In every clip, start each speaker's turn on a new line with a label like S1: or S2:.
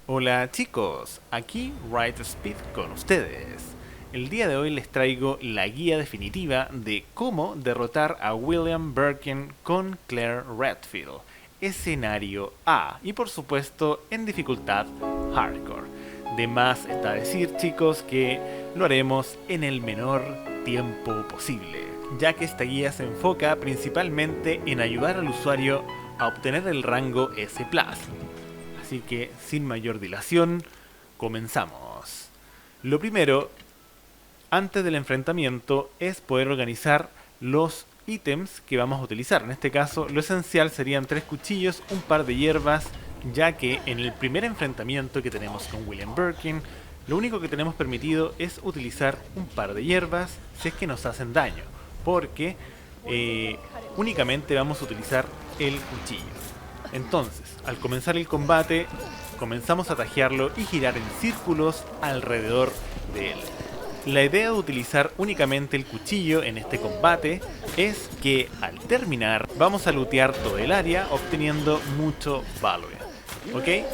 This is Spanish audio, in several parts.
S1: Hola chicos, aquí Right Speed con ustedes. El día de hoy les traigo la guía definitiva de cómo derrotar a William Birkin con Claire Redfield. Escenario A y por supuesto en dificultad Hardcore. De más está decir chicos que lo haremos en el menor tiempo posible, ya que esta guía se enfoca principalmente en ayudar al usuario a obtener el rango S+. Así que, sin mayor dilación, comenzamos. Lo primero, antes del enfrentamiento, es poder organizar los ítems que vamos a utilizar. En este caso, lo esencial serían 3 cuchillos, un par de hierbas, ya que en el primer enfrentamiento que tenemos con William Birkin, lo único que tenemos permitido es utilizar un par de hierbas si es que nos hacen daño, porque únicamente vamos a utilizar el cuchillo. Entonces, al comenzar el combate, comenzamos a tajearlo y girar en círculos alrededor de él. La idea de utilizar únicamente el cuchillo en este combate es que al terminar vamos a lootear todo el área obteniendo mucho valor. ¿Ok?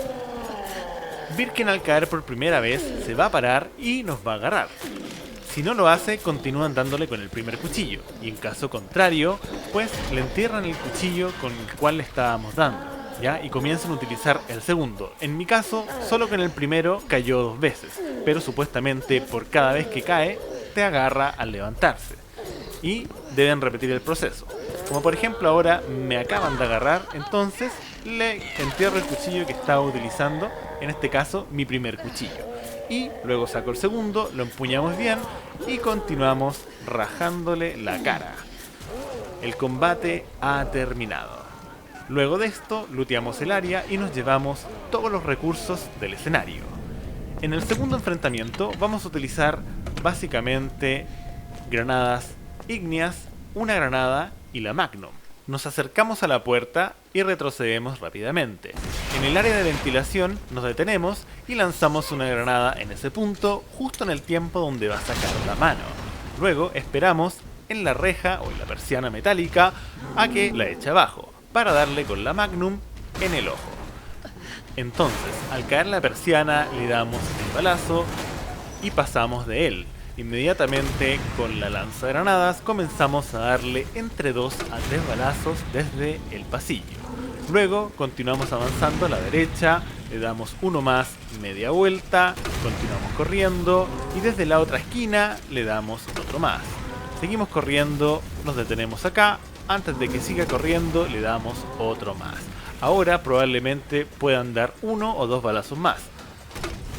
S1: Birkin al caer por primera vez se va a parar y nos va a agarrar. Si no lo hace, continúan dándole con el primer cuchillo, y en caso contrario, pues le entierran el cuchillo con el cual le estábamos dando, ¿ya? Y comienzan a utilizar el segundo. En mi caso, solo con el primero cayó 2 veces, pero supuestamente por cada vez que cae, te agarra al levantarse. Y deben repetir el proceso. Como por ejemplo ahora me acaban de agarrar, entonces le entierro el cuchillo que estaba utilizando, en este caso mi primer cuchillo. Y luego saco el segundo, lo empuñamos bien y continuamos rajándole la cara. El combate ha terminado. Luego de esto, looteamos el área y nos llevamos todos los recursos del escenario. En el segundo enfrentamiento vamos a utilizar básicamente granadas ígneas, una granada y la Magnum. Nos acercamos a la puerta y retrocedemos rápidamente. En el área de ventilación nos detenemos y lanzamos una granada en ese punto, justo en el tiempo donde va a sacar la mano. Luego esperamos en la reja o en la persiana metálica a que la eche abajo, para darle con la Magnum en el ojo. Entonces, al caer la persiana le damos el balazo y pasamos de él. Inmediatamente con la lanzagranadas comenzamos a darle entre 2 a 3 balazos desde el pasillo. Luego continuamos avanzando a la derecha, le damos uno más, media vuelta, continuamos corriendo y desde la otra esquina le damos otro más. Seguimos corriendo, nos detenemos acá, antes de que siga corriendo le damos otro más. Ahora probablemente puedan dar 1 o 2 balazos más.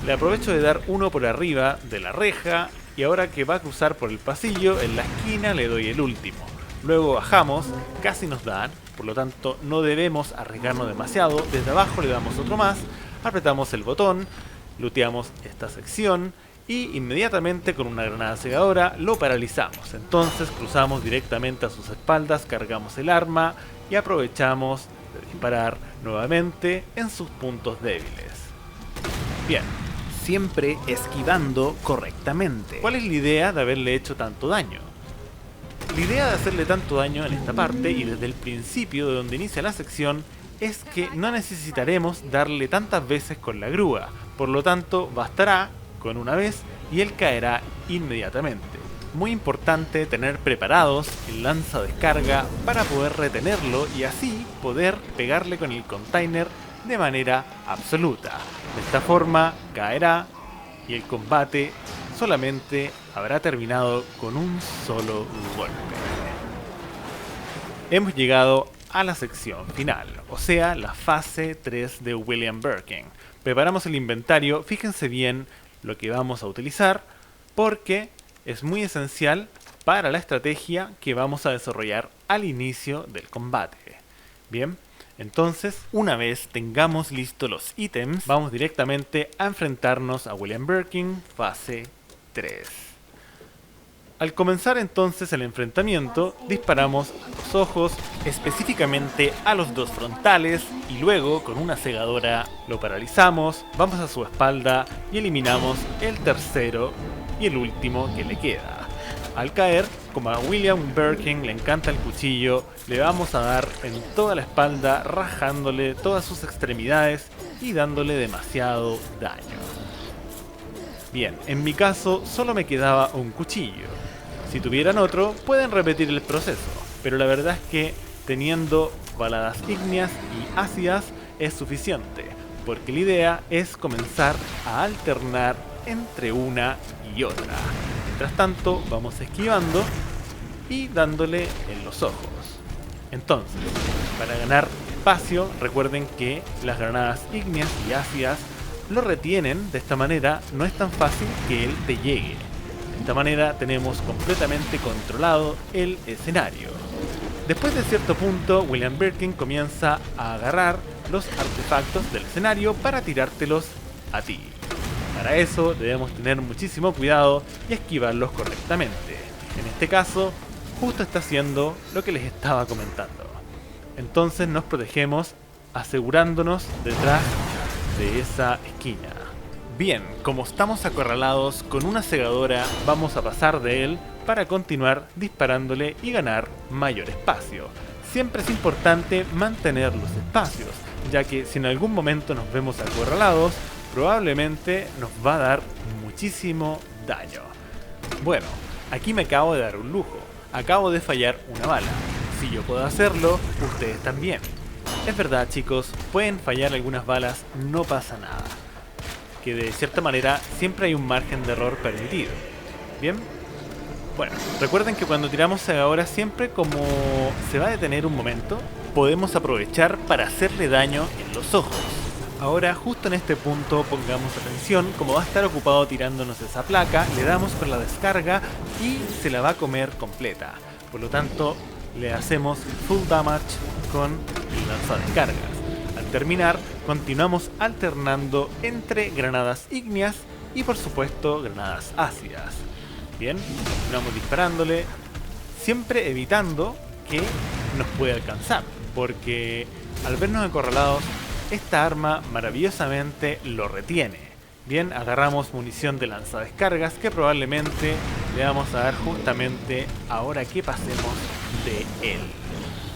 S1: Le aprovecho de dar uno por arriba de la reja y ahora que va a cruzar por el pasillo, en la esquina le doy el último. Luego bajamos, casi nos dan, por lo tanto no debemos arriesgarnos demasiado. Desde abajo le damos otro más, apretamos el botón, looteamos esta sección y inmediatamente con una granada cegadora lo paralizamos. Entonces cruzamos directamente a sus espaldas, cargamos el arma y aprovechamos de disparar nuevamente en sus puntos débiles. Bien. Siempre esquivando correctamente. ¿Cuál es la idea de haberle hecho tanto daño? La idea de hacerle tanto daño en esta parte y desde el principio de donde inicia la sección es que no necesitaremos darle tantas veces con la grúa, por lo tanto bastará con una vez y él caerá inmediatamente. Muy importante tener preparados el lanza descarga para poder retenerlo y así poder pegarle con el container de manera absoluta. De esta forma caerá y el combate solamente habrá terminado con un solo golpe. Hemos llegado a la sección final, o sea, la fase 3 de William Birkin. Preparamos el inventario, fíjense bien lo que vamos a utilizar porque es muy esencial para la estrategia que vamos a desarrollar al inicio del combate. Bien. Entonces, una vez tengamos listos los ítems, vamos directamente a enfrentarnos a William Birkin, fase 3. Al comenzar entonces el enfrentamiento, disparamos a los ojos, específicamente a los 2 frontales, y luego con una cegadora lo paralizamos, vamos a su espalda y eliminamos el tercero y el último que le queda. Al caer, como a William Birkin le encanta el cuchillo, le vamos a dar en toda la espalda, rajándole todas sus extremidades y dándole demasiado daño. Bien, en mi caso solo me quedaba un cuchillo. Si tuvieran otro, pueden repetir el proceso, pero la verdad es que teniendo baladas ígneas y ácidas es suficiente, porque la idea es comenzar a alternar entre una y otra. Mientras tanto, vamos esquivando y dándole en los ojos. Entonces, para ganar espacio, recuerden que las granadas ígneas y ácidas lo retienen. De esta manera no es tan fácil que él te llegue. De esta manera tenemos completamente controlado el escenario. Después de cierto punto, William Birkin comienza a agarrar los artefactos del escenario para tirártelos a ti. Para eso debemos tener muchísimo cuidado y esquivarlos correctamente. En este caso, justo está haciendo lo que les estaba comentando. Entonces nos protegemos asegurándonos detrás de esa esquina. Bien, como estamos acorralados con una segadora, vamos a pasar de él para continuar disparándole y ganar mayor espacio. Siempre es importante mantener los espacios, ya que si en algún momento nos vemos acorralados, probablemente nos va a dar muchísimo daño. Bueno, aquí me acabo de dar un lujo. Acabo de fallar una bala. Si yo puedo hacerlo, ustedes también. Es verdad, chicos, pueden fallar algunas balas, no pasa nada. Que de cierta manera siempre hay un margen de error permitido. ¿Bien? Bueno, recuerden que cuando tiramos segadora, siempre como se va a detener un momento, podemos aprovechar para hacerle daño en los ojos. Ahora, justo en este punto, pongamos atención, como va a estar ocupado tirándonos esa placa, le damos con la descarga y se la va a comer completa. Por lo tanto, le hacemos full damage con el lanzadescargas. Al terminar, continuamos alternando entre granadas ígneas y por supuesto granadas ácidas. Bien, continuamos disparándole, siempre evitando que nos pueda alcanzar, porque al vernos acorralados, esta arma maravillosamente lo retiene. Bien, agarramos munición de lanzadescargas que probablemente le vamos a dar justamente ahora que pasemos de él.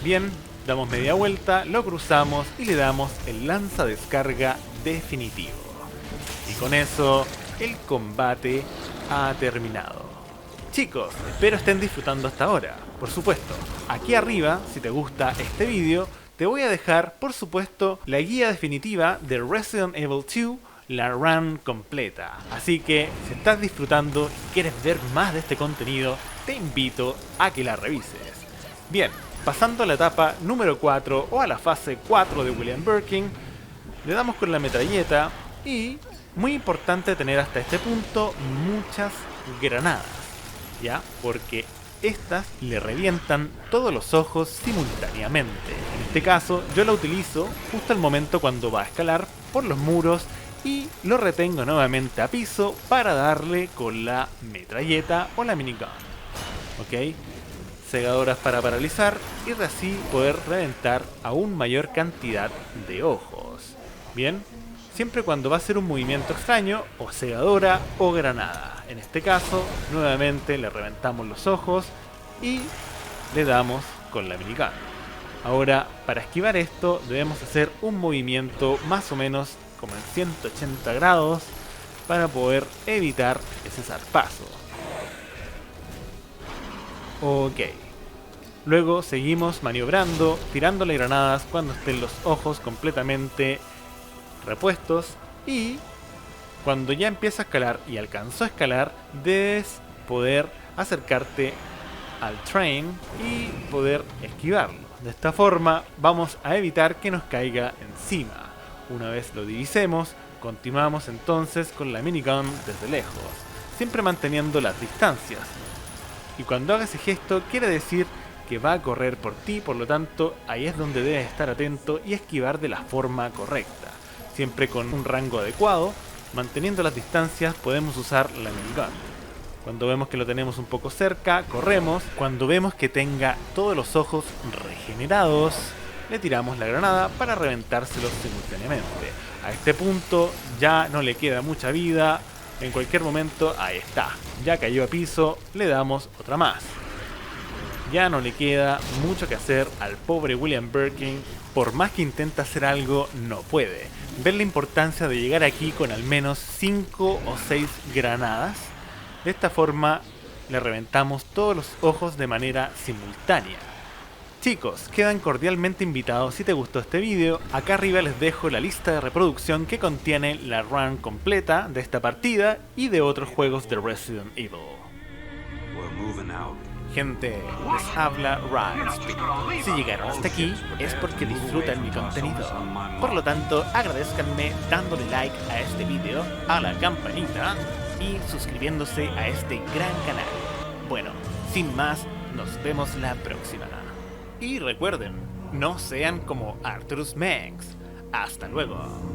S1: Bien, damos media vuelta, lo cruzamos y le damos el lanzadescarga definitivo. Y con eso, el combate ha terminado. Chicos, espero estén disfrutando hasta ahora. Por supuesto, aquí arriba, si te gusta este vídeo, te voy a dejar, por supuesto, la guía definitiva de Resident Evil 2, la run completa. Así que, si estás disfrutando y quieres ver más de este contenido, te invito a que la revises. Bien, pasando a la etapa número 4 o a la fase 4 de William Birkin, le damos con la metralleta y, muy importante tener hasta este punto, muchas granadas, ¿ya? Porque estas le revientan todos los ojos simultáneamente. En este caso, yo la utilizo justo al momento cuando va a escalar por los muros y lo retengo nuevamente a piso para darle con la metralleta o la minigun. ¿Ok? Segadoras para paralizar y así poder reventar aún mayor cantidad de ojos. Bien, siempre cuando va a ser un movimiento extraño, o segadora o granada. En este caso, nuevamente le reventamos los ojos y le damos con la minigun. Ahora, para esquivar esto, debemos hacer un movimiento más o menos como en 180 grados para poder evitar ese zarpazo. Ok. Luego seguimos maniobrando, tirándole granadas cuando estén los ojos completamente repuestos y cuando ya empieza a escalar y alcanzó a escalar, debes poder acercarte al train y poder esquivarlo. De esta forma vamos a evitar que nos caiga encima. Una vez lo divisemos, continuamos entonces con la minigun desde lejos, siempre manteniendo las distancias. Y cuando haga ese gesto quiere decir que va a correr por ti, por lo tanto ahí es donde debes estar atento y esquivar de la forma correcta. Siempre con un rango adecuado, manteniendo las distancias podemos usar la minigun. Cuando vemos que lo tenemos un poco cerca, corremos. Cuando vemos que tenga todos los ojos regenerados, le tiramos la granada para reventárselos simultáneamente. A este punto ya no le queda mucha vida, En cualquier momento, ahí está. Ya cayó a piso, le damos otra más. Ya no le queda mucho que hacer al pobre William Birkin. Por más que intenta hacer algo, no puede. Ver la importancia de llegar aquí con al menos 5 o 6 granadas. De esta forma le reventamos todos los ojos de manera simultánea. Chicos, quedan cordialmente invitados. Si te gustó este video, acá arriba les dejo la lista de reproducción que contiene la run completa de esta partida y de otros juegos de Resident Evil. Gente, les habla Speed. Si llegaron hasta aquí es porque disfrutan mi contenido. Por lo tanto, agradezcanme dándole like a este video, a la campanita y suscribiéndose a este gran canal. Bueno, sin más, nos vemos la próxima. Y recuerden, no sean como Arthurus Mengs. Hasta luego.